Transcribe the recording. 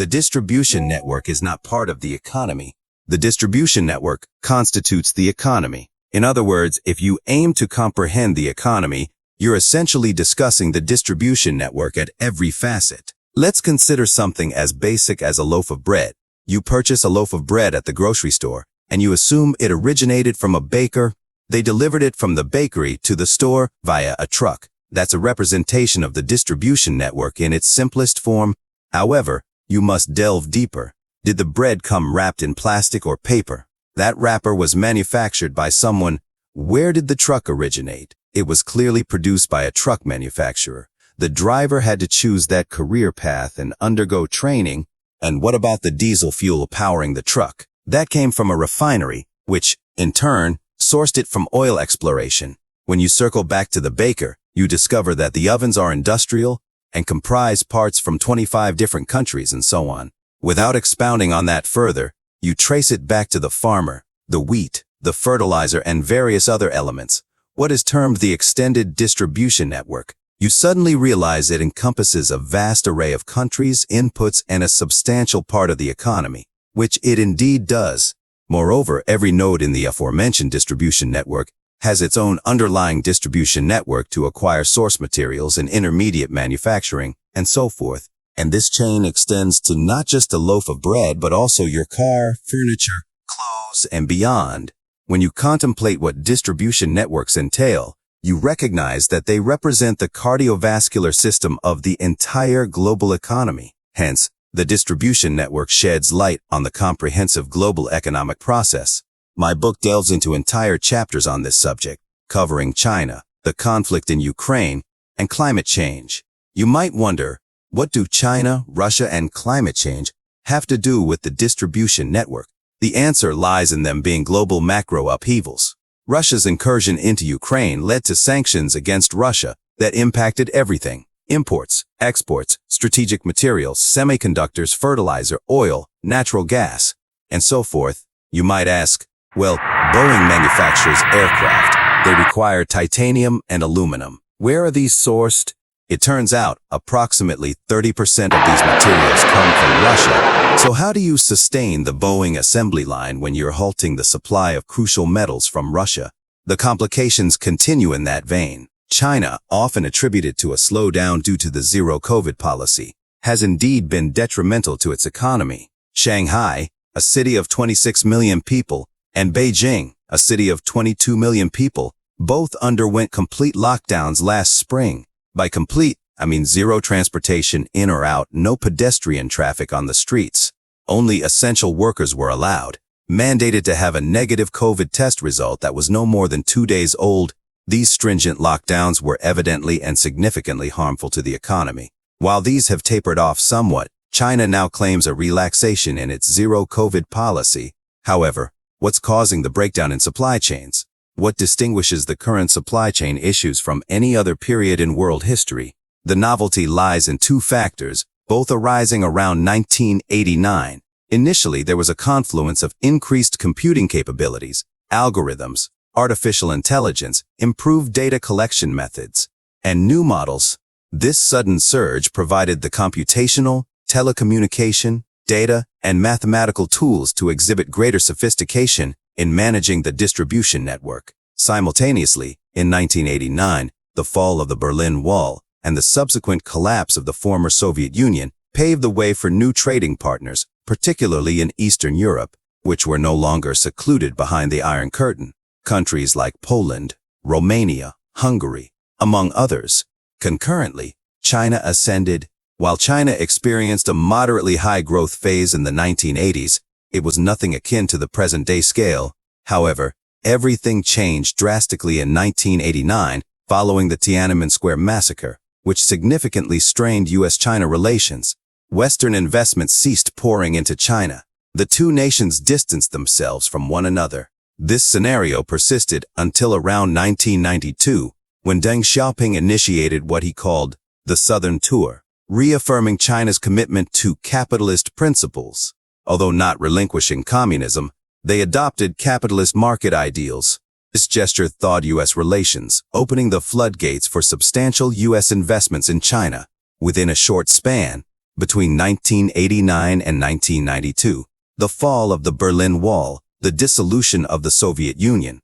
The distribution network is not part of the economy. The distribution network constitutes the economy. In other words, if you aim to comprehend the economy, you're essentially discussing the distribution network at every facet. Let's consider something as basic as a loaf of bread. You purchase a loaf of bread at the grocery store, and you assume it originated from a baker. They delivered it from the bakery to the store via a truck. That's a representation of the distribution network in its simplest form. However, you must delve deeper. Did the bread come wrapped in plastic or paper? That wrapper was manufactured by someone. Where did the truck originate? It was clearly produced by a truck manufacturer. The driver had to choose that career path and undergo training. And what about the diesel fuel powering the truck? That came from a refinery, which, in turn, sourced it from oil exploration. When you circle back to the baker, you discover that the ovens are industrial and comprise parts from 25 different countries and so on. Without expounding on that further, you trace it back to the farmer, the wheat, the fertilizer, and various other elements. What is termed the extended distribution network. You suddenly realize it encompasses a vast array of countries, inputs, and a substantial part of the economy, which it indeed does. Moreover, every node in the aforementioned distribution network has its own underlying distribution network to acquire source materials and intermediate manufacturing, and so forth. And this chain extends to not just a loaf of bread, but also your car, furniture, clothes, and beyond. When you contemplate what distribution networks entail, you recognize that they represent the cardiovascular system of the entire global economy. Hence, the distribution network sheds light on the comprehensive global economic process. My book delves into entire chapters on this subject, covering China, the conflict in Ukraine, and climate change. You might wonder, what do China, Russia, and climate change have to do with the distribution network? The answer lies in them being global macro upheavals. Russia's incursion into Ukraine led to sanctions against Russia that impacted everything: imports, exports, strategic materials, semiconductors, fertilizer, oil, natural gas, and so forth. You might ask, well, Boeing manufactures aircraft. They require titanium and aluminum. Where are these sourced? It turns out approximately 30% of these materials come from Russia. So how do you sustain the Boeing assembly line when you're halting the supply of crucial metals from Russia? The complications continue in that vein. China, often attributed to a slowdown due to the zero-COVID policy, has indeed been detrimental to its economy. Shanghai, a city of 26 million people, and Beijing, a city of 22 million people, both underwent complete lockdowns last spring. By complete, I mean zero transportation in or out, no pedestrian traffic on the streets. Only essential workers were allowed, mandated to have a negative COVID test result that was no more than 2 days old. These stringent lockdowns were evidently and significantly harmful to the economy. While these have tapered off somewhat, China now claims a relaxation in its zero-COVID policy. However, what's causing the breakdown in supply chains? What distinguishes the current supply chain issues from any other period in world history? The novelty lies in two factors, both arising around 1989. Initially, there was a confluence of increased computing capabilities, algorithms, artificial intelligence, improved data collection methods, and new models. This sudden surge provided the computational, telecommunication, data, and mathematical tools to exhibit greater sophistication in managing the distribution network. Simultaneously, in 1989, the fall of the Berlin Wall and the subsequent collapse of the former Soviet Union paved the way for new trading partners, particularly in Eastern Europe, which were no longer secluded behind the Iron Curtain. Countries like Poland, Romania, Hungary, among others. Concurrently, China ascended. While China experienced a moderately high growth phase in the 1980s, it was nothing akin to the present-day scale. However, everything changed drastically in 1989 following the Tiananmen Square massacre, which significantly strained U.S.-China relations. Western investments ceased pouring into China. The two nations distanced themselves from one another. This scenario persisted until around 1992, when Deng Xiaoping initiated what he called the Southern Tour, reaffirming China's commitment to capitalist principles. Although not relinquishing communism, they adopted capitalist market ideals. This gesture thawed U.S. relations, opening the floodgates for substantial U.S. investments in China. Within a short span, Between 1989 and 1992, the fall of the Berlin Wall, the dissolution of the Soviet Union,